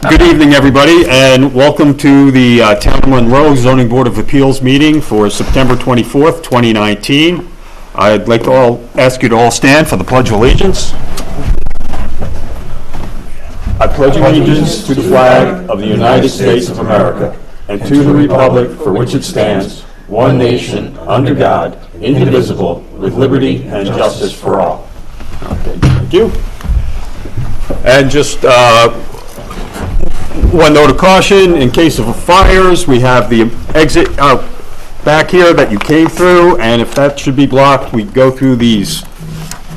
Good evening, everybody, and welcome to the Town of Monroe Zoning Board of Appeals meeting for September 24th, 2019. I'd like to ask you to all stand for the Pledge of Allegiance. I pledge allegiance to the flag of the United States of America and to the republic for which it stands, one nation, under God, indivisible, with liberty and justice for all. Okay, thank you. And just one note of caution, in case of fires, we have the exit back here that you came through, and if that should be blocked, we go through these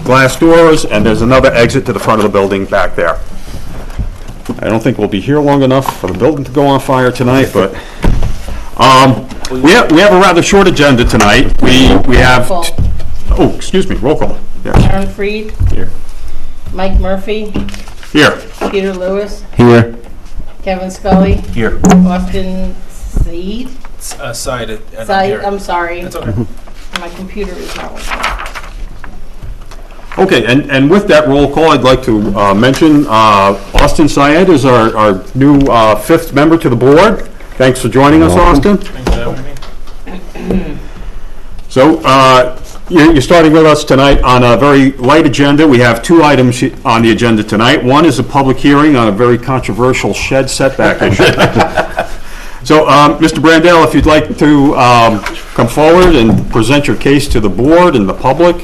glass doors, and there's another exit to the front of the building back there. I don't think we'll be here long enough for the building to go on fire tonight, but we have a rather short agenda tonight. We have, oh, excuse me, roll call. Yes. Aaron Freed. Here. Mike Murphy. Here. Peter Lewis. Here. Kevin Scully. Here. Austin Said. Said. I'm sorry. That's okay. My computer is not working. Okay, and with that roll call, I'd like to mention Austin Syed is our new fifth member to the board. Thanks for joining us, Austin. Thanks for having me. So you're starting with us tonight on a very light agenda. We have two items on the agenda tonight. One is a public hearing on a very controversial shed setback issue. So, Mr. Brandell, if you'd like to come forward and present your case to the board and the public.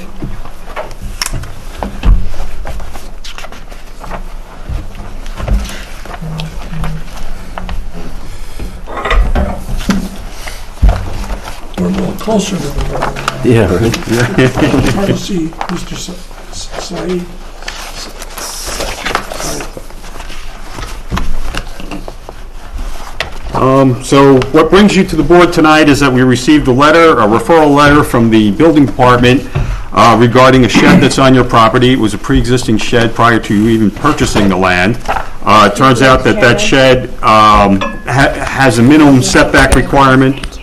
We're a little closer to the Yeah, right. hard to see Mr. Said. So what brings you to the board tonight is that we received a referral letter from the building department regarding a shed that's on your property. It was a pre-existing shed prior to you even purchasing the land. It turns out that that shed has a minimum setback requirement.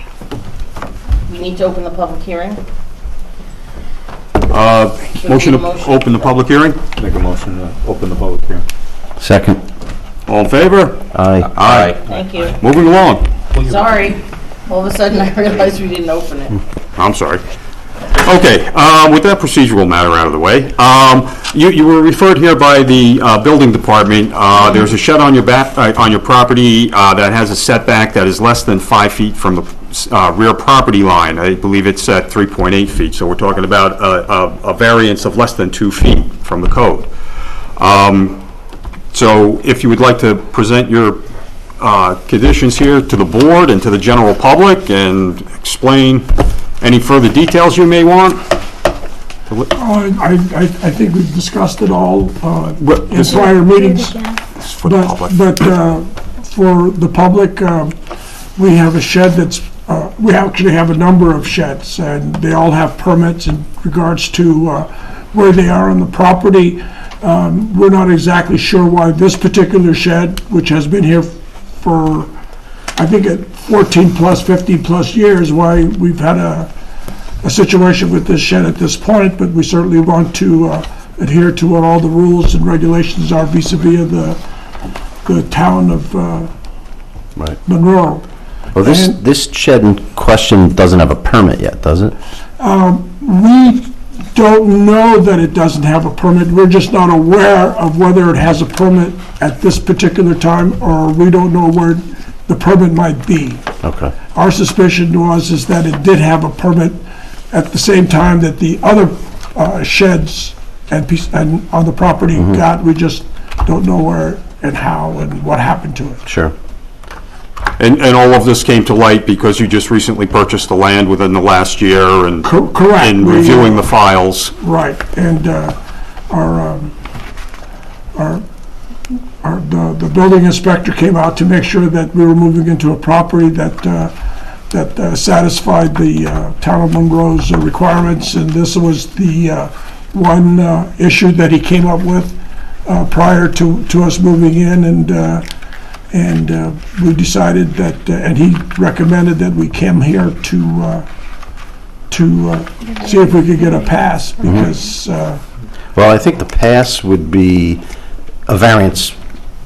We need to open the public hearing. Motion to open the public hearing? Make a motion to open the public hearing. Second. All in favor? Aye. Aye. Thank you. Moving along. Sorry. All of a sudden I realized we didn't open it. I'm sorry. Okay, with that procedural matter out of the way, you were referred here by the building department. There's a shed on your on your property that has a setback that is less than 5 feet from the rear property line. I believe it's at 3.8 feet, so we're talking about a variance of less than 2 feet from the code. So if you would like to present your conditions here to the board and to the general public and explain any further details you may want? I think we've discussed it all in prior meetings. For the public. But for the public, we have a shed that's, we actually have a number of sheds, and they all have permits in regards to where they are on the property. We're not exactly sure why this particular shed, which has been here for, I think, 14 plus, 15 plus years, why we've had a situation with this shed at this point, but we certainly want to adhere to what all the rules and regulations are vis-a-vis of the town of Monroe. Well, this shed in question doesn't have a permit yet, does it? We don't know that it doesn't have a permit. We're just not aware of whether it has a permit at this particular time, or we don't know where the permit might be. Okay. Our suspicion is that it did have a permit at the same time that the other sheds and on the property got. We just don't know where and how and what happened to it. Sure. And all of this came to light because you just recently purchased the land within the last year and Correct. and reviewing the files. Right, and the building inspector came out to make sure that we were moving into a property that satisfied the town of Monroe's requirements, and this was the one issue that he came up with prior to us moving in, and we decided that, and he recommended that we come here to see if we could get a pass, because Well, I think the pass would be a variance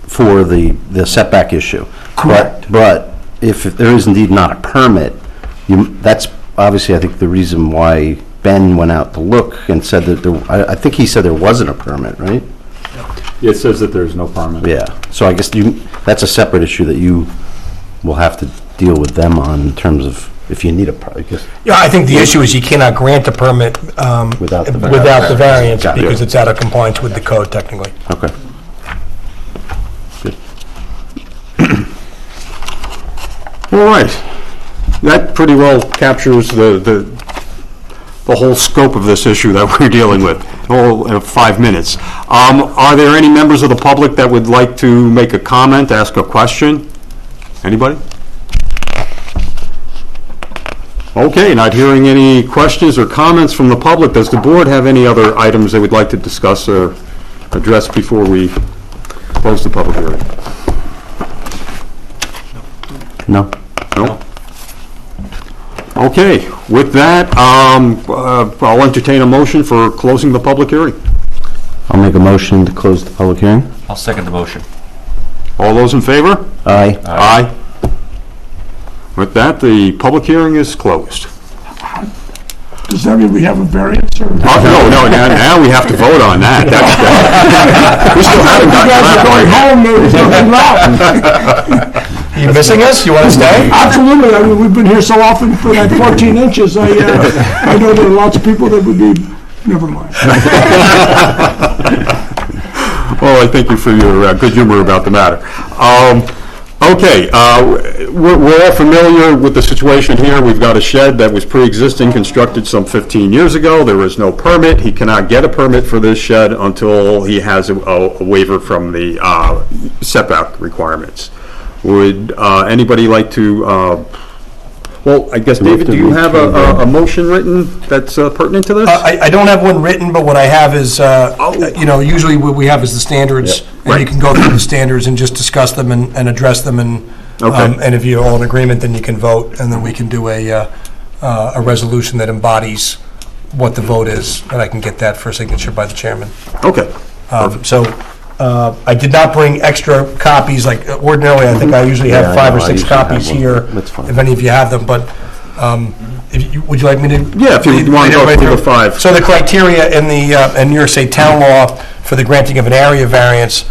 for the setback issue. Correct. But if there is indeed not a permit, that's obviously, I think, the reason why Ben went out to look and said that I think he said there wasn't a permit, right? It says that there's no permit. Yeah, so I guess that's a separate issue that you will have to deal with them on in terms of if you need I guess. Yeah, I think the issue is you cannot grant a permit Without the without the variance Got it. because it's out of compliance with the code technically. Okay. Good. All right. That pretty well captures the whole scope of this issue that we're dealing with, all in 5 minutes. Are there any members of the public that would like to make a comment, ask a question? Anybody? Okay, not hearing any questions or comments from the public. Does the board have any other items they would like to discuss or address before we close the public hearing? No? No? Okay, with that, I'll entertain a motion for closing the public hearing. I'll make a motion to close the public hearing. I'll second the motion. All those in favor? Aye. Aye. With that, the public hearing is closed. Does that mean we have a variance or? No, now we have to vote on that. We still haven't gotten You guys are going home, there's nothing left. Are you missing us? You want to stay? Absolutely, I mean, we've been here so often for that 14 inches, I know there are lots of people that would be, never mind. Well, I thank you for your good humor about the matter. Okay, we're all familiar with the situation here. We've got a shed that was pre-existing, constructed some 15 years ago. There is no permit. He cannot get a permit for this shed until he has a waiver from the setback requirements. Would anybody like to, well, I guess, David, do you have a motion written that's pertinent to this? I don't have one written, but what I have is, usually what we have is the standards, and you can go through the standards and just discuss them and address them, and and if you're all in agreement, then you can vote, and then we can do a resolution that embodies what the vote is, and I can get that for signature by the chairman. Okay. So I did not bring extra copies, like ordinarily, I think I usually have Yeah, I 5 or know, I 6 usually have copies one. here, That's fine. if any of you have them, but would you like me to? Yeah, if you want to go through the 5. So the criteria in the, in New York State town law for the granting of an area variance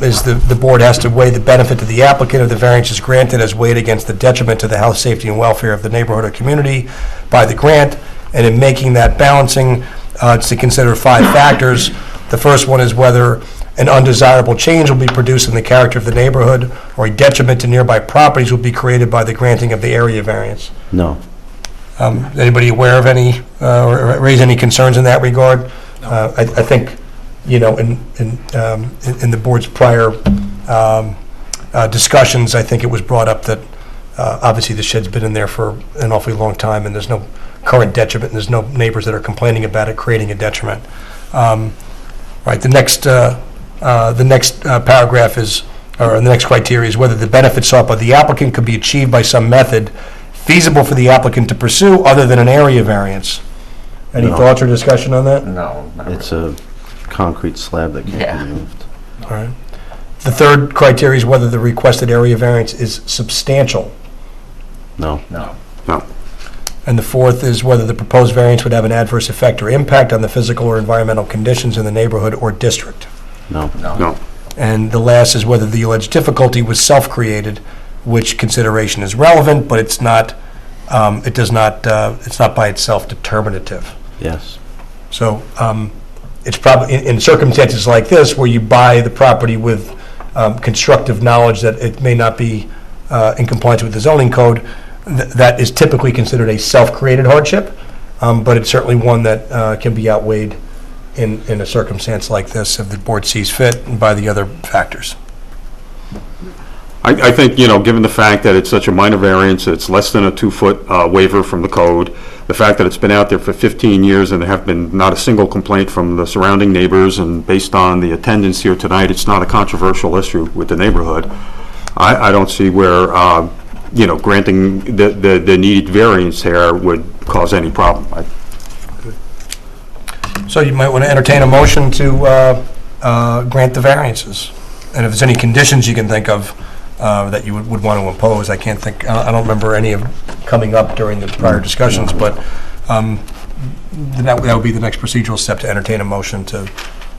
is the board has to weigh the benefit to the applicant if the variance is granted as weighed against the detriment to the health, safety, and welfare of the neighborhood or community by the grant. And in making that balancing, it's to consider 5 factors. The first one is whether an undesirable change will be produced in the character of the neighborhood or a detriment to nearby properties will be created by the granting of the area variance. No. Anybody aware of any, or raise any concerns in that regard? I think, in the board's prior discussions, I think it was brought up that obviously the shed's been in there for an awfully long time, and there's no current detriment, and there's no neighbors that are complaining about it creating a detriment. Right, the next paragraph is, or the next criteria is whether the benefits sought by the applicant could be achieved by some method feasible for the applicant to pursue other than an area variance. Any No. thoughts or discussion on that? No. It's a concrete slab that Yeah. can't be moved. All right. The third criteria is whether the requested area variance is substantial. No. No. No. And the fourth is whether the proposed variance would have an adverse effect or impact on the physical or environmental conditions in the neighborhood or district. No. No. And the last is whether the alleged difficulty was self-created, which consideration is relevant, but it's not, it's not by itself determinative. Yes. So it's probably, in circumstances like this, where you buy the property with constructive knowledge that it may not be in compliance with the zoning code, that is typically considered a self-created hardship, but it's certainly one that can be outweighed in a circumstance like this if the board sees fit and by the other factors. I think, given the fact that it's such a minor variance, it's less than a 2-foot waiver from the code, the fact that it's been out there for 15 years and there have been not a single complaint from the surrounding neighbors, and based on the attendance here tonight, it's not a controversial issue with the neighborhood. I don't see where, granting the needed variance here would cause any problem. So you might want to entertain a motion to grant the variances. And if there's any conditions you can think of that you would want to impose, I can't think, I don't remember any of coming up during the prior discussions, but that would be the next procedural step to entertain a motion to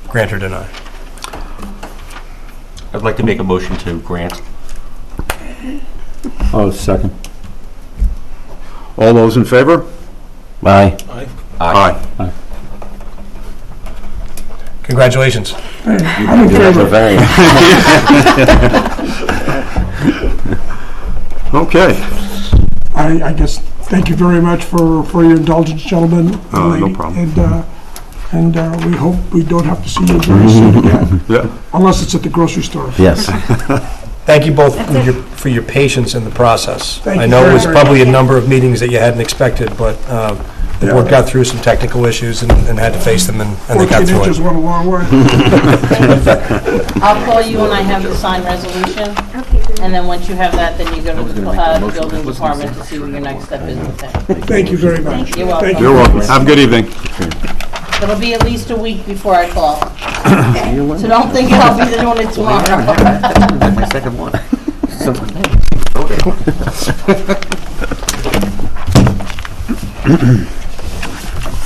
grant or deny. I'd like to make a motion to grant. Oh, second. All those in favor? Aye. Aye. Congratulations. I'm in favor. Okay. I guess, thank you very much for your indulgence, gentlemen. No lady. problem. And we hope we don't have to see you very soon again, Yeah. unless it's at the grocery store. Yes. Thank you both for your patience in the process. Thank I you know it very, was very probably a number of meetings that you hadn't expected, but the board got through some technical issues and had to face them, and they got 14 through inches it. went a long way. I'll call you when I have the signed resolution, and then once you have that, then you go to the building department to see what your next step is with that. Thank you very much. You're welcome. Thank You're welcome. Have a good evening. It'll be at least a week before I call. So don't think I'll be doing it tomorrow. My second one.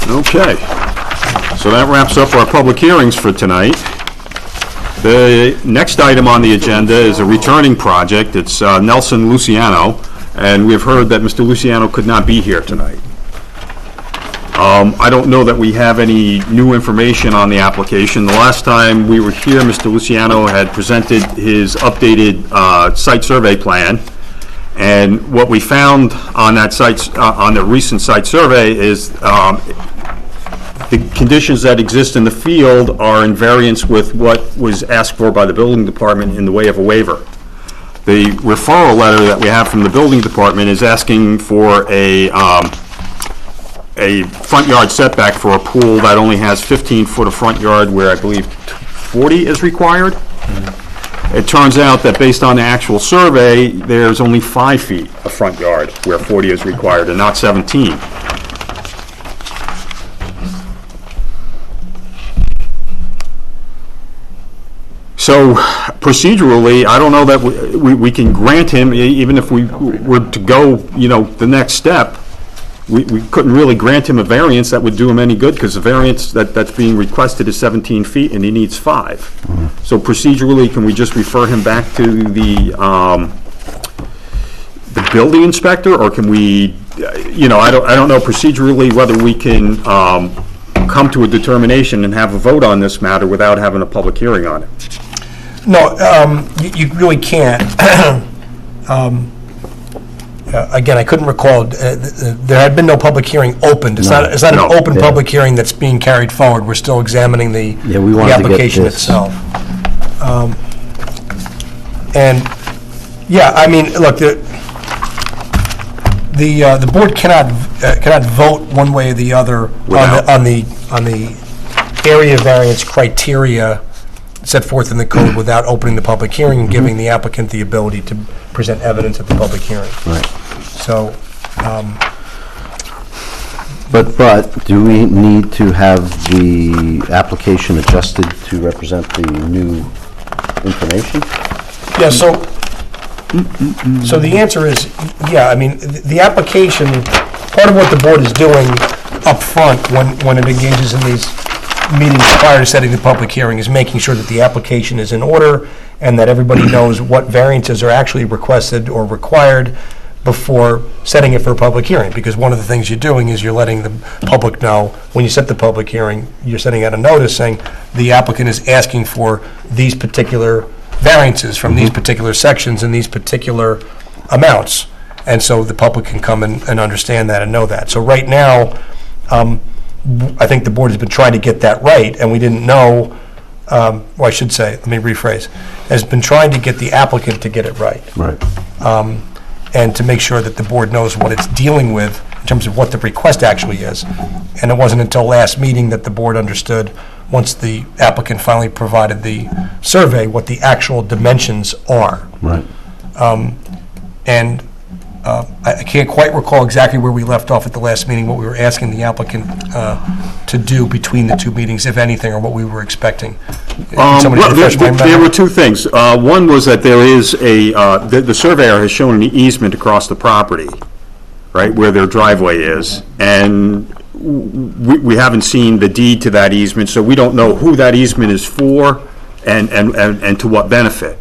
Okay. So that wraps up our public hearings for tonight. The next item on the agenda is a returning project. It's Nelson Luciano, and we've heard that Mr. Luciano could not be here tonight. I don't know that we have any new information on the application. The last time we were here, Mr. Luciano had presented his updated site survey plan, and what we found on that site, on the recent site survey is the conditions that exist in the field are in variance with what was asked for by the building department in the way of a waiver. The referral letter that we have from the building department is asking for a front yard setback for a pool that only has 15 foot of front yard where I believe 40 is required. It turns out that based on the actual survey, there's only 5 feet of front yard where 40 is required and not 17. So procedurally, I don't know that we can grant him, even if we were to go, the next step, we couldn't really grant him a variance that would do him any good, because the variance that's being requested is 17 feet, and he needs 5. So procedurally, can we just refer him back to the building inspector, or can we, I don't know procedurally whether we can come to a determination and have a vote on this matter without having a public hearing on it? No, you really can't. Again, I couldn't recall, there had been no public hearing opened. It's not an No. open public hearing that's being carried forward. We're still examining the we wanted to get application this. itself. And, yeah, I mean, look, the board cannot vote one way or the other on the area variance criteria set forth in the code without opening the public hearing and giving the applicant the ability to present evidence at the public hearing. Right. So, But do we need to have the application adjusted to represent the new information? yeah, so the answer is, yeah, I mean, the application, part of what the board is doing up front when it engages in these meetings prior to setting the public hearing is making sure that the application is in order and that everybody knows what variances are actually requested or required before setting it for a public hearing. Because one of the things you're doing is you're letting the public know, when you set the public hearing, you're sending out a notice saying the applicant is asking for these particular variances from these particular sections and these particular amounts. And so the public can come and understand that and know that. So right now, I think the board has been trying to get that right, and we didn't know, well, I should say, let me rephrase, has been trying to get the applicant to get it right. Right. And to make sure that the board knows what it's dealing with in terms of what the request actually is. And it wasn't until last meeting that the board understood, once the applicant finally provided the survey, what the actual dimensions are. Right. And I can't quite recall exactly where we left off at the last meeting, what we were asking the applicant to do between the two meetings, if anything, or what we were expecting. Can somebody Well, refresh my there were memory? two things. One was that there is the surveyor has shown an easement across the property, right, where their driveway is, and we haven't seen the deed to that easement, so we don't know who that easement is for and to what benefit.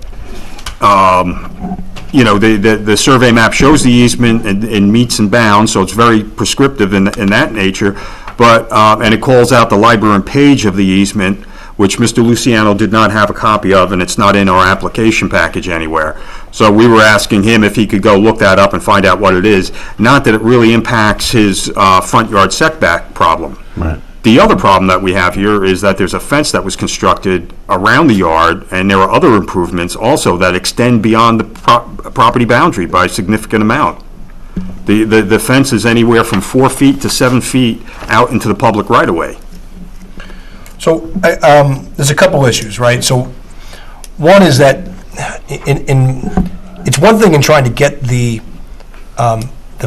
You know, the survey map shows the easement in meets and bounds, so it's very prescriptive in that nature, but, and it calls out the Librarian page of the easement, which Mr. Luciano did not have a copy of, and it's not in our application package anywhere. So we were asking him if he could go look that up and find out what it is. Not that it really impacts his front yard setback problem. Right. The other problem that we have here is that there's a fence that was constructed around the yard, and there are other improvements also that extend beyond the property boundary by a significant amount. The fence is anywhere from 4 feet to 7 feet out into the public right-of-way. So, there's a couple issues, right? So, one is that it's one thing in trying to get the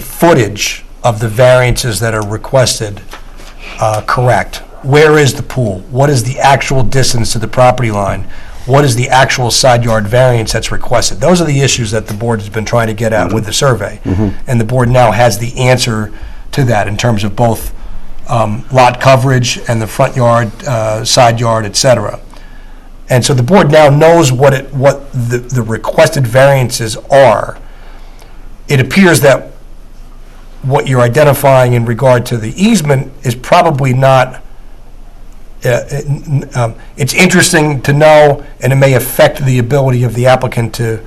footage of the variances that are requested correct. Where is the pool? What is the actual distance to the property line? What is the actual side yard variance that's requested? Those are the issues that the board has been trying to get at with the survey. And the board now has the answer to that in terms of both lot coverage and the front yard, side yard, et cetera. And so the board now knows what the requested variances are. It appears that what you're identifying in regard to the easement is probably not, it's interesting to know, and it may affect the ability of the applicant to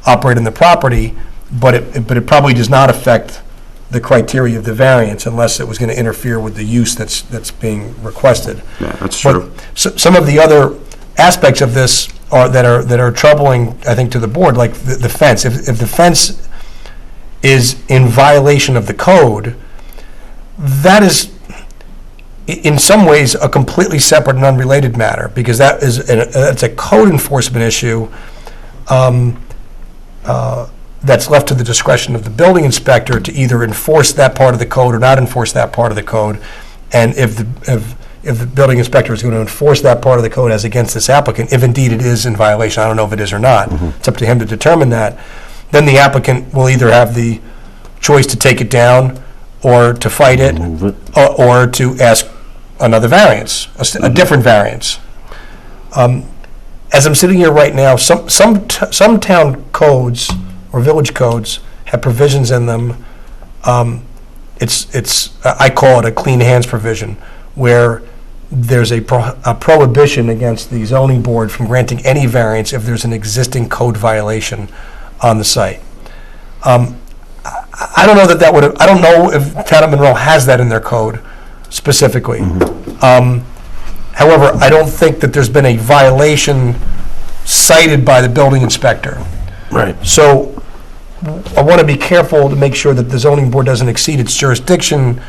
operate on the property, but it probably does not affect the criteria of the variance unless it was going to interfere with the use that's being requested. Yeah, that's true. But some of the other aspects of this that are troubling, I think, to the board, like the fence. If the fence is in violation of the code, that is, in some ways, a completely separate and unrelated matter, because it's a code enforcement issue that's left to the discretion of the building inspector to either enforce that part of the code or not enforce that part of the code. And if the building inspector is going to enforce that part of the code as against this applicant, if indeed it is in violation, I don't know if it is or not, it's up to him to determine that, then the applicant will either have the choice to take it down or to fight it, or to ask another variance, a different variance. As I'm sitting here right now, some town codes or village codes have provisions in them. I call it a clean hands provision, where there's a prohibition against the zoning board from granting any variance if there's an existing code violation on the site. I don't know that would have, I don't know if Town of Monroe has that in their code specifically. However, I don't think that there's been a violation cited by the building inspector. Right. So I want to be careful to make sure that the zoning board doesn't exceed its jurisdiction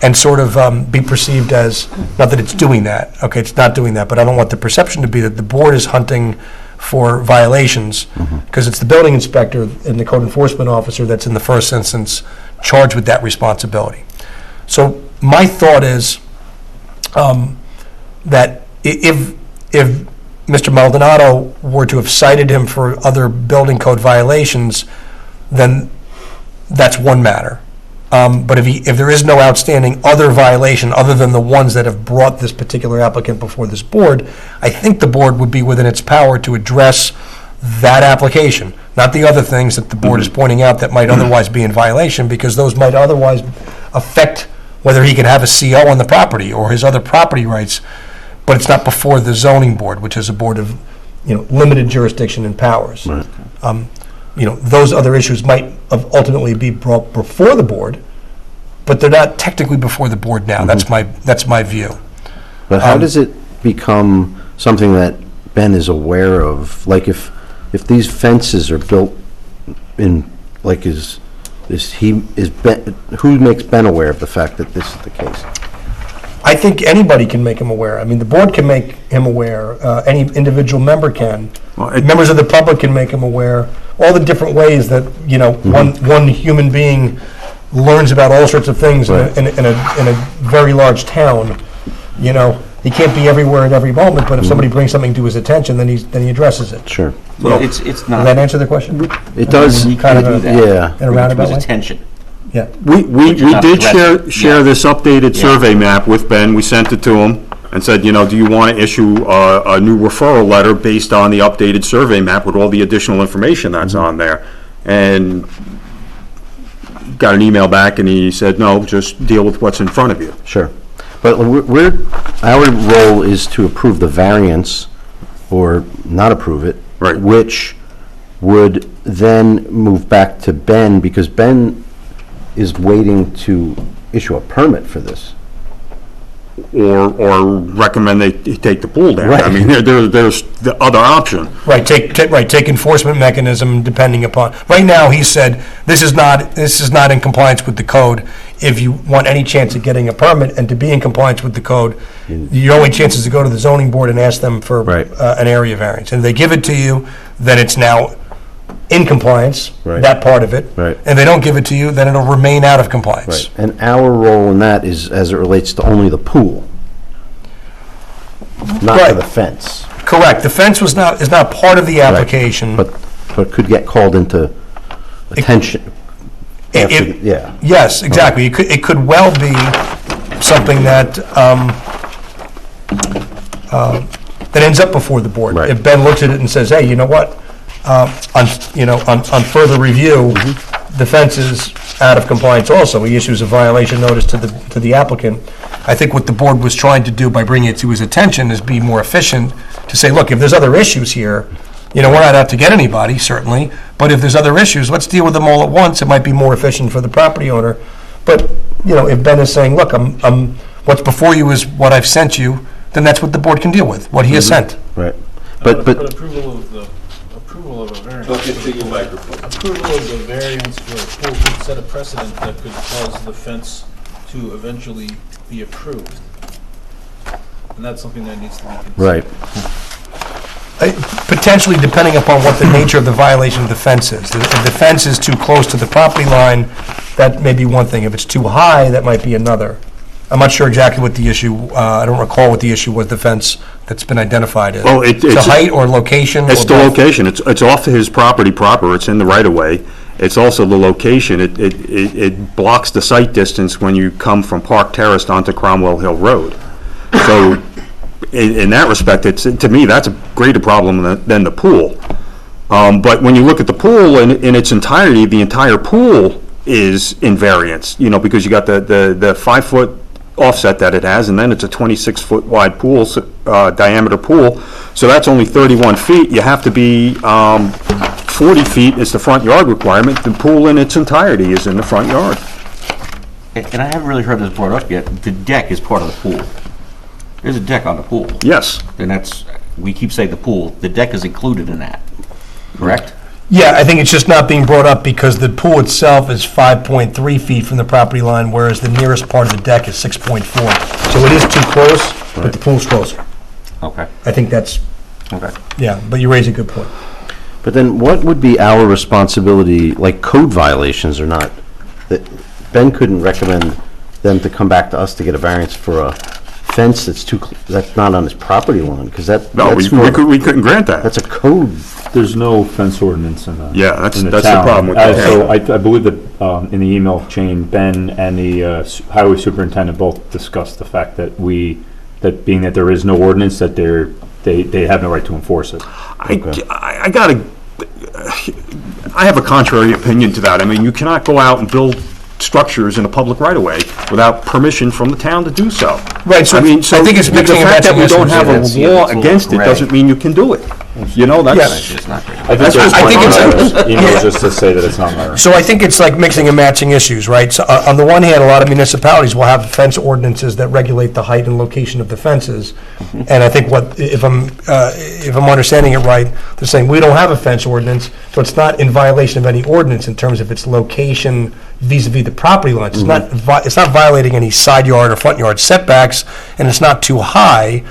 and sort of be perceived as, not that it's doing that, okay, it's not doing that, but I don't want the perception to be that the board is hunting for violations, because it's the building inspector and the code enforcement officer that's in the first instance charged with that responsibility. So my thought is that if Mr. Maldonado were to have cited him for other building code violations, then that's one matter. But if there is no outstanding other violation other than the ones that have brought this particular applicant before this board, I think the board would be within its power to address that application, not the other things that the board is pointing out that might otherwise be in violation, because those might otherwise affect whether he can have a CO on the property or his other property rights, but it's not before the zoning board, which is a board of, limited jurisdiction and powers. Right. Those other issues might ultimately be brought before the board, but they're not technically before the board now. That's my view. But how does it become something that Ben is aware of? Like if these fences are built in, like who makes Ben aware of the fact that this is the case? I think anybody can make him aware. I mean, the board can make him aware, any individual member can. Members of the public can make him aware, all the different ways that, you know, one human being learns about all sorts of things in a very large town, you know. He can't be everywhere at every moment, but if somebody brings something to his attention, then he addresses it. Sure. Well, it's Does not. that answer the question? It does, You kind of can a- do that. yeah. In a roundabout His way? attention. Yeah. We not did threatened. share Yeah. this updated Yeah. survey map with Ben. We sent it to him and said, you know, do you want to issue a new referral letter based on the updated survey map with all the additional information that's on there? And got an email back and he said, no, just deal with what's in front of you. Sure. But our role is to approve the variance or not approve it. Right. Which would then move back to Ben, because Ben is waiting to issue a permit for this. Or recommend they take the pool down. Right. I mean, there's the other option. Right, take enforcement mechanism depending upon, right now, he said, this is not in compliance with the code. If you want any chance of getting a permit and to be in compliance with the code, your only chance is to go to the zoning board and ask them for Right. an area variance. And if they give it to you, then it's now in compliance, Right. that part of it. Right. And if they don't give it to you, then it'll remain out of compliance. Right. And our role in that is as it relates to only the pool, not to Right. the fence. Correct, the fence is not part of the Right. application. But could get called into attention. It- after the- Yeah. Yes, exactly. It could well be something that ends up before the board. Right. If Ben looks at it and says, hey, you know what, on further review, the fence is out of compliance also. He issues a violation notice to the applicant. I think what the board was trying to do by bringing it to his attention is be more efficient, to say, look, if there's other issues here, you know, we're not out to get anybody, certainly, but if there's other issues, let's deal with them all at once. It might be more efficient for the property owner. But, you know, if Ben is saying, look, what's before you is what I've sent you, then that's what the board can deal with, what he has sent. Right. But But, approval of a variance. Approval of the variance for a pool could set a precedent that could cause the fence to eventually be approved. And that's something that needs to be considered. right. Potentially, depending upon what the nature of the violation of the fence is. If the fence is too close to the property line, that may be one thing. If it's too high, that might be another. I'm not sure exactly what the issue, I don't recall what the issue was, the fence that's been identified as. Well, it's- The height or location? It's or the both? location. It's off his property proper. It's in the right of way. It's also the location. It blocks the sight distance when you come from Park Terrace onto Cromwell Hill Road. So in that respect, to me, that's a greater problem than the pool. But when you look at the pool in its entirety, the entire pool is in variance, you know, because you got the 5-foot offset that it has, and then it's a 26-foot wide pool, diameter pool, so that's only 31 feet. You have to be 40 feet is the front yard requirement. The pool in its entirety is in the front yard. And I haven't really heard this brought up yet. The deck is part of the pool. There's a deck on the pool. Yes. And we keep saying the pool. The deck is included in that, correct? Yeah, I think it's just not being brought up because the pool itself is 5.3 feet from the property line, whereas the nearest part of the deck is 6.4. So it is too close, but the pool's closer. Okay. I think that's, Okay. yeah, but you raise a good point. But then what would be our responsibility, like code violations or not? That Ben couldn't recommend them to come back to us to get a variance for a fence that's not on his property line, because No, we couldn't grant that. that's a code. There's no fence ordinance in the Yeah, that's in the town. problem with that. So I believe that in the email chain, Ben and the highway superintendent both discussed the fact that being that there is no ordinance, that they have no right to enforce it. I have a contrary opinion to that. I mean, you cannot go out and build structures in a public right-of-way without permission from the town to do so. Right, so I mean, I think it's the mixing and fact that matching we don't have issues. a Yeah, law it's a against it little doesn't mean you can do it. You know, that's, It's not great. I think I think it's- email just to say that it's not there. So I think it's like mixing and matching issues, right? So on the one hand, a lot of municipalities will have fence ordinances that regulate the height and location of the fences. And I think if I'm understanding it right, they're saying, we don't have a fence ordinance, so it's not in violation of any ordinance in terms of its location vis-à-vis the property lines. It's not violating any side yard or front yard setbacks, and it's not too high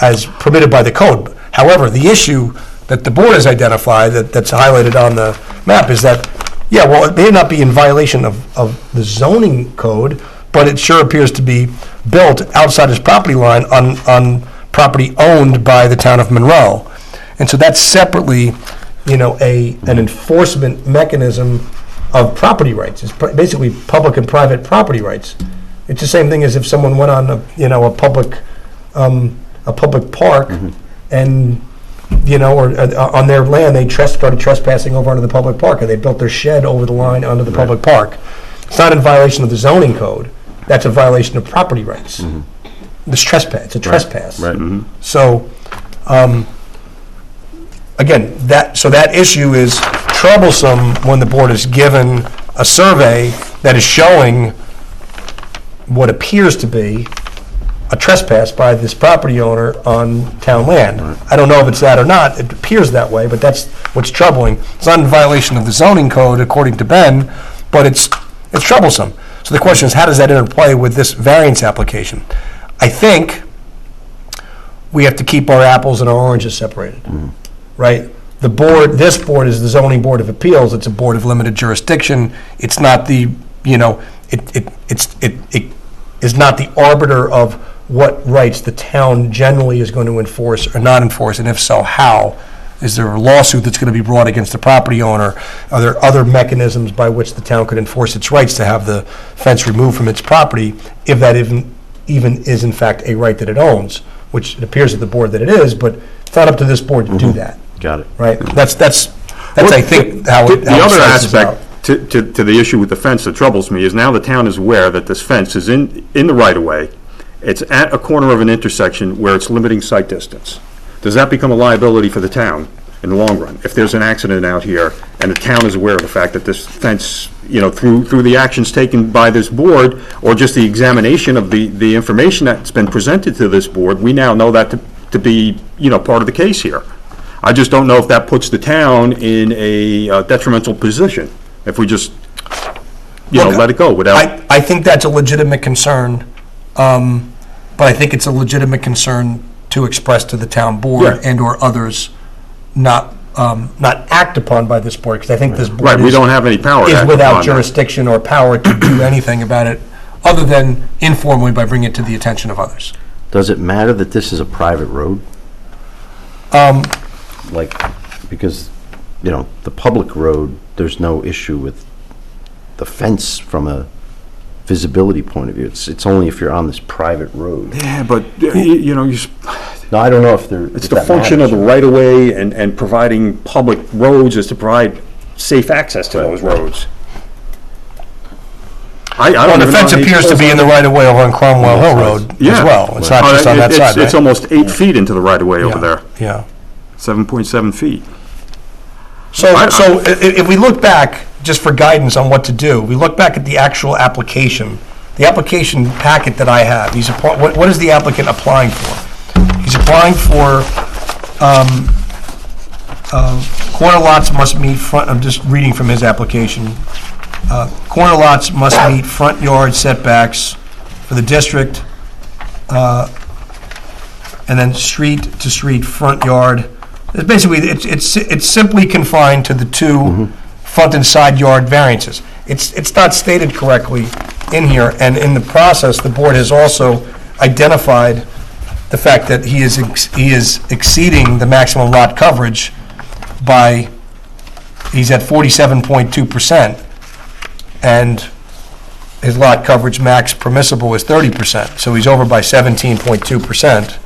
as permitted by the code. However, the issue that the board has identified, that's highlighted on the map, is that, yeah, well, it may not be in violation of the zoning code, but it sure appears to be built outside its property line on property owned by the town of Monroe. And so that's separately, an enforcement mechanism of property rights. It's basically public and private property rights. It's the same thing as if someone went on a public park and, or on their land, they started trespassing over onto the public park, and they built their shed over the line onto the public park. It's not in violation of the zoning code. That's a violation of property rights. It's trespass. It's a trespass. Right. So, again, that issue is troublesome when the board is given a survey that is showing what appears to be a trespass by this property owner on town land. I don't know if it's that or not, it appears that way, but that's what's troubling. It's not in violation of the zoning code, according to Ben, but it's troublesome. So the question is, how does that interplay with this variance application? I think we have to keep our apples and our oranges separated, right? This board is the zoning board of appeals, it's a board of limited jurisdiction, it's not it is not the arbiter of what rights the town generally is going to enforce or not enforce, and if so, how? Is there a lawsuit that's going to be brought against the property owner? Are there other mechanisms by which the town could enforce its rights to have the fence removed from its property, if that even is in fact a right that it owns, which it appears to the board that it is, but it's not up to this board to do that, Got it. right? That's I think, how it the other slices out. aspect to the issue with the fence that troubles me is now the town is aware that this fence is in the right-of-way. It's at a corner of an intersection where it's limiting sight distance. Does that become a liability for the town in the long run? If there's an accident out here and the town is aware of the fact that this fence, through the actions taken by this board or just the examination of the information that's been presented to this board, we now know that to be, part of the case here. I just don't know if that puts the town in a detrimental position if we just, Look, let it go without. I think that's a legitimate concern, but I think it's a legitimate concern to express to the town board Yeah. and/or others, not act upon by this board, because I think this board Right, we don't have any power to is act without upon that. jurisdiction or power to do anything about it, other than informally by bringing it to the attention of others. Does it matter that this is a private road? Because, the public road, there's no issue with the fence from a visibility point of view. It's only if you're on this private road. Yeah, but, No, I don't know if there. it's the function of the right-of-way and providing public roads is to provide safe access to those roads. I don't Well, the even know fence how he appears to pulls be in the right-of-way over on Cromwell Hill Road as Yeah. well. It's not just on that side, right? It's almost 8 feet into the right-of-way over Yeah, there, Yeah. 7.7 feet. So if we look back, just for guidance on what to do, we look back at the actual application, the application packet that I have, what is the applicant applying for? He's applying for, corner lots must meet front, I'm just reading from his application. Corner lots must meet front yard setbacks for the district, and then street to street front yard. It's basically, it's simply confined to the two front and side yard variances. It's not stated correctly in here, and in the process, the board has also identified the fact that he is exceeding the maximum lot coverage by, he's at 47.2%, and his lot coverage max permissible is 30%, so he's over by 17.2%.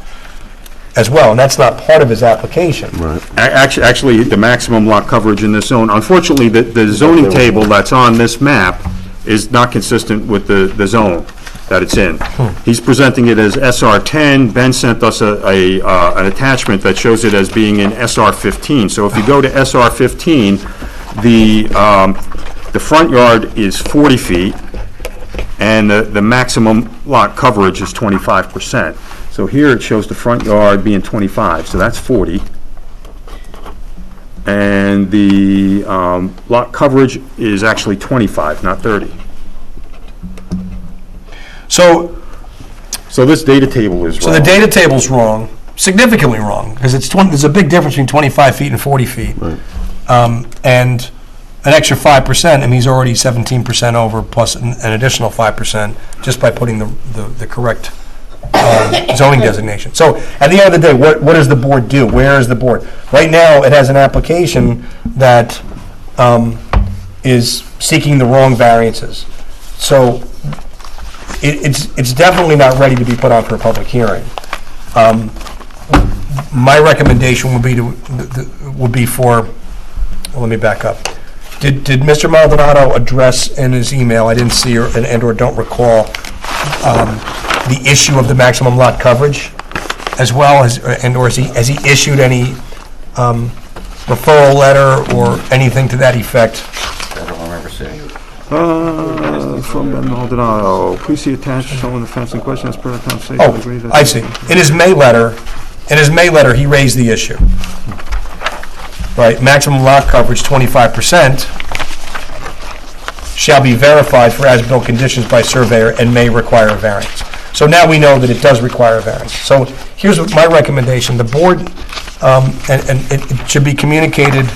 As well, and that's not part of his application. Right. Actually, the maximum lot coverage in this zone, unfortunately, the zoning table that's on this map is not consistent with the zone. that it's in. He's presenting it as SR10. Ben sent us an attachment that shows it as being in SR15. So if you go to SR15, the front yard is 40 feet, and the maximum lot coverage is 25%. So here it shows the front yard being 25, so that's 40. And the lot coverage is actually 25, not 30. So So this data table is So wrong. the data table's wrong, significantly wrong, because there's a big difference between 25 feet and 40 feet. And an extra 5%, and he's already 17% over, plus an additional 5%, just by putting the correct zoning designation. So at the end of the day, what does the board do? Where is the board? Right now, it has an application that is seeking the wrong variances. So it's definitely not ready to be put on for a public hearing. My recommendation would be for, well, let me back up. Did Mr. Maldonado address in his email, I didn't see or don't recall, the issue of the maximum lot coverage as well as, or has he issued any referral letter or anything to that effect? I don't remember seeing. From Ben Maldonado, please see attached showing the fence in question as per the conversation. Oh, I see. In his May letter, he raised the issue. Right, maximum lot coverage 25% shall be verified for as-built conditions by surveyor and may require a variance. So now we know that it does require a variance. So here's what my recommendation. The board, and it should be communicated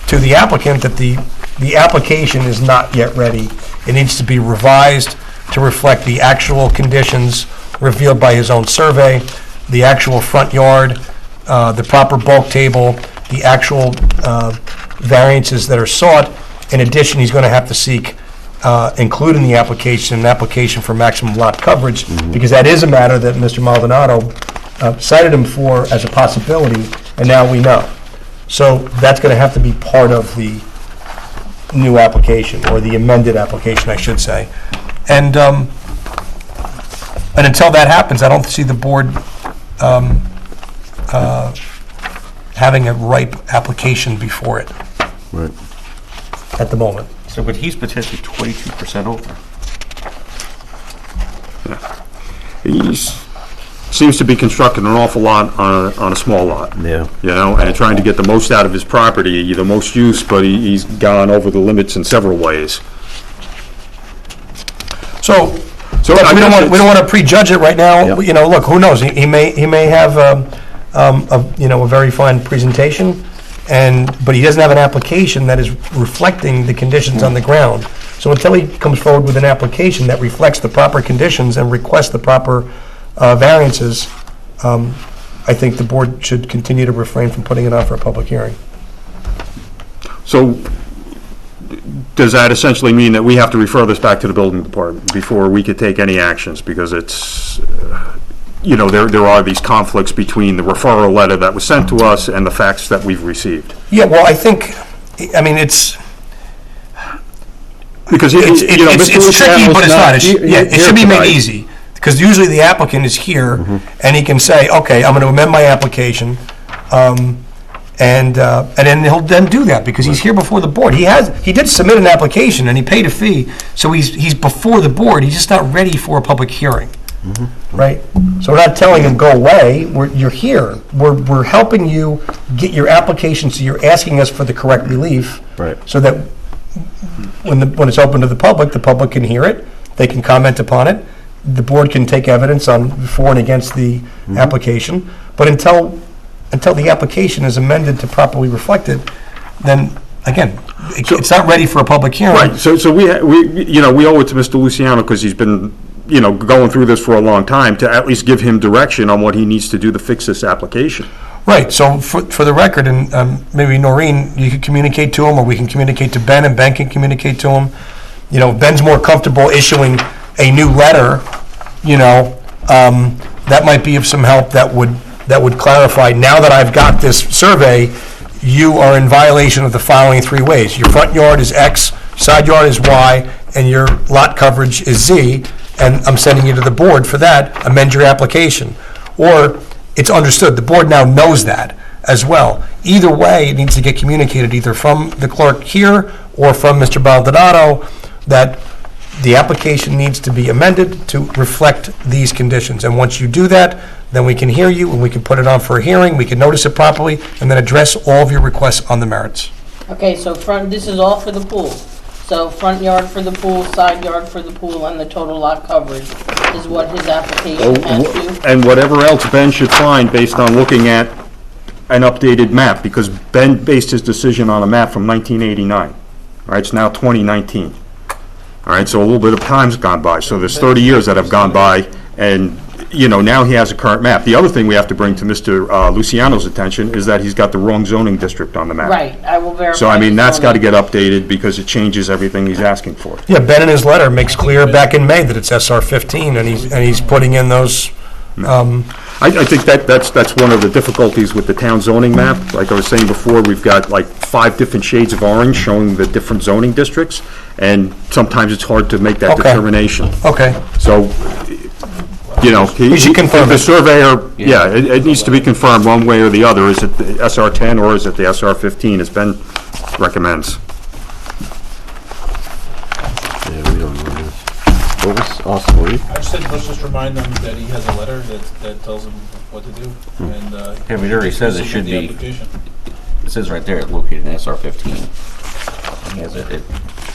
to the applicant that the application is not yet ready. It needs to be revised to reflect the actual conditions revealed by his own survey, the actual front yard, the proper bulk table, the actual variances that are sought. In addition, he's going to have to seek, include in the application, an application for maximum lot coverage, because that is a matter that Mr. Maldonado cited him for as a possibility, and now we know. So that's going to have to be part of the new application, or the amended application, I should say. And until that happens, I don't see the board having a ripe application before it. Right. At the moment. So, but he's potentially 22% over. He seems to be constructing an awful lot on a small lot. Yeah. You know, and trying to get the most out of his property, the most use, but he's gone over the limits in several ways. So So look, I we guess don't want to prejudge it right now. Yep. You know, look, who knows? He may have a very fine presentation, but he doesn't have an application that is reflecting the conditions on the ground. So until he comes forward with an application that reflects the proper conditions and requests the proper variances, I think the board should continue to refrain from putting it on for a public hearing. So does that essentially mean that we have to refer this back to the building department before we could take any actions? Because it's, there are these conflicts between the referral letter that was sent to us and the facts that we've received. Yeah, well, it's Because, it's tricky, but it's not. It should be made tonight. easy, because usually the applicant is here, and he can say, okay, I'm going to amend my application, and then he'll then do that, because he's here before the board. He did submit an application, and he paid a fee, so he's before the board, he's just not ready for a public hearing, right? So we're not telling him, go away, you're here. We're helping you get your application, so you're asking us for the correct relief. Right. So that when it's open to the public can hear it, they can comment upon it, the board can take evidence on for and against the application, but until the application is amended to properly reflect it, then, again, it's not ready for a public hearing. Right, so we owe it to Mr. Luciano, because he's been, going through this for a long time, to at least give him direction on what he needs to do to fix this application. Right, so for the record, and maybe Noreen, you could communicate to him, or we can communicate to Ben, and Ben can communicate to him. Ben's more comfortable issuing a new letter, that might be of some help, that would clarify, now that I've got this survey, you are in violation of the following three ways. Your front yard is X, side yard is Y, and your lot coverage is Z, and I'm sending you to the board for that, amend your application. Or it's understood, the board now knows that as well. Either way, it needs to get communicated either from the clerk here or from Mr. Baldonado that the application needs to be amended to reflect these conditions. And once you do that, then we can hear you, and we can put it on for a hearing, we can notice it properly, and then address all of your requests on the merits. Okay, so this is all for the pool. So front yard for the pool, side yard for the pool, and the total lot coverage is what his application has to. And whatever else Ben should find based on looking at an updated map, because Ben based his decision on a map from 1989. All right, it's now 2019. All right, so a little bit of time's gone by. So there's 30 years that have gone by, and, you know, now he has a current map. The other thing we have to bring to Mr. Luciano's attention is that he's got the wrong zoning district on the map. Right, I will verify. So, I mean, the that's got to zoning. get updated because it changes everything he's asking for. Yeah, Ben in his letter makes clear back in May that it's SR 15, and he's putting in those, I think that's one of the difficulties with the town zoning map. Like I was saying before, we've got like 5 different shades of orange showing the different zoning districts, and sometimes it's hard to make that Okay. determination. okay. So, you know, We should confirm the it. surveyor, yeah, it needs to be confirmed one way or the other. Is it the SR 10 or is it the SR 15, as Ben recommends? Yeah, we don't know. What was, Austin, what were you? I just said, let's just remind them that he has a letter that tells him what to do, and, Yeah, but it already says it submit should the be, application. it says right there, located in SR 15. He has it,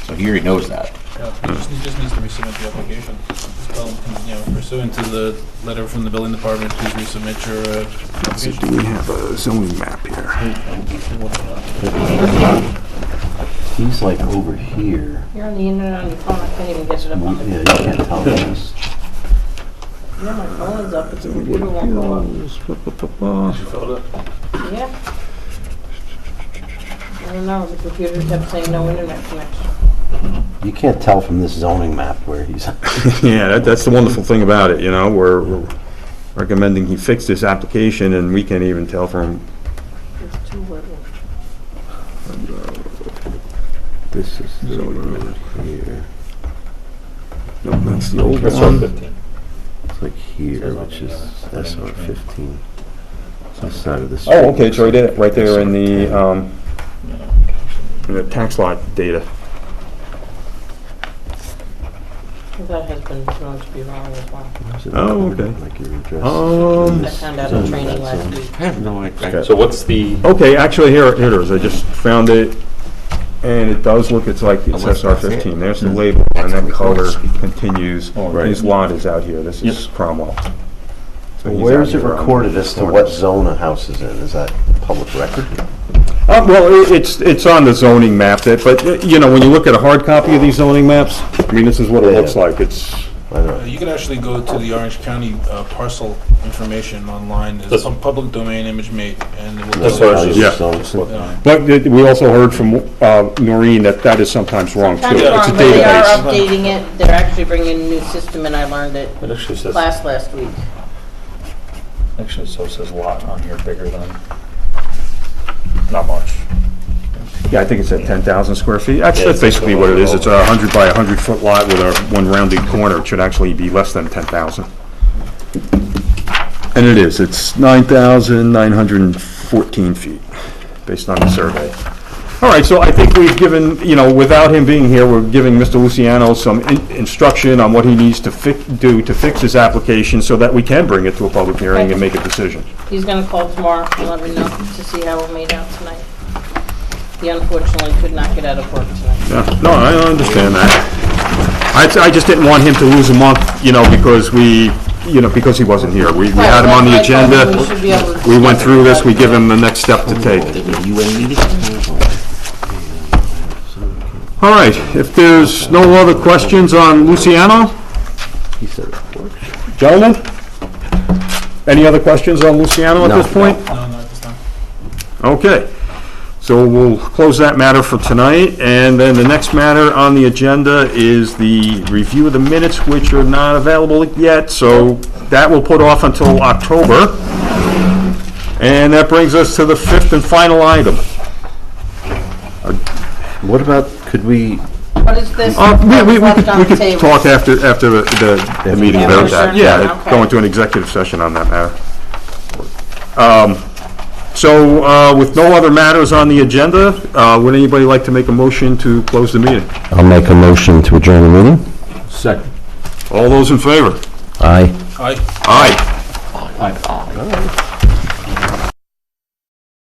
so he already knows that. Yeah, he just needs to resubmit the application. Just tell him, you know, pursuant to the letter from the building department, please resubmit your application. Do we have a zoning map here? He's like over here. You're on the internet on your phone, I can't even get it up on the Yeah, you computer. can't tell this. Yeah, my phone is up, but the computer won't go up. Yeah. I don't know, the computer kept saying no internet connection. You can't tell from this zoning map where he's, Yeah, that's the wonderful thing about it, you know, we're recommending he fix this application, and we can't even tell from, There's 2 little. this is the road here. no, that's the old SR one. 15. It's like here, which is SR 15. This side of the street. Oh, okay, it's right there in the tax lot data. That has been known to be wrong as well. Is it Oh, like okay. your address? I found out in training last week. I have no idea. Okay. So what's the, Okay, actually, here it is, I just found it, and it does look, it's like, it's Oh, SR that's it. 15, there's the label, and then color continues. right. His lot is out here, this is Cromwell. So he's Where out is it here on recorded as to corner. what zone a house is in? Is that public record? Well, it's on the zoning map, but, you know, when you look at a hard copy of these zoning maps, I mean, this is what it looks like, it's, I know. You can actually go to the Orange County parcel information online. There's That's- some public domain image made, and it will That's tell what I you. was Yeah. just, Yeah. but we also heard from Noreen that is sometimes wrong, too. Sometimes It's a wrong, but they are database. updating it, they're actually bringing a new system, and I learned it it actually says, last week. actually, so it says lot on here bigger than, not much. Yeah, I think it's at 10,000 square feet. That's Yeah, that's it's basically like what a it is. little It's a 100 by 100 foot lot with a one rounded corner. It should actually be less than 10,000. And it is. It's 9,914 feet, based on the survey. All right, so I think we've given, you know, without him being here, we're giving Mr. Luciano some instruction on what he needs to do to fix his application so that we can bring it to a public hearing and make a decision. He's gonna call tomorrow and let me know to see how it made out tonight. He unfortunately could not get out of work tonight. Yeah, no, I understand that. I just didn't want him to lose a month, you know, because because he wasn't here. We had him on the I told him agenda, we should be able to we went discuss through it this, we without- give him the next step to take. All right, if there's no other questions on Luciano, He said it works. gentlemen? Any other questions on Luciano at No. this point? No, not this time. Okay, so we'll close that matter for tonight, and then the next matter on the agenda is the review of the minutes, which are not available yet, so that will put off until October. And that brings us to the 5th and final item. What about, could we, Well, What is this? We left on the could table? talk after the meeting After about that. adjournment, Yeah, okay. go into an executive session on that matter. So, with no other matters on the agenda, would anybody like to make a motion to close the meeting? I'll make a motion to adjourn the meeting. Second. All those in favor? Aye. Aye. Aye. Aye.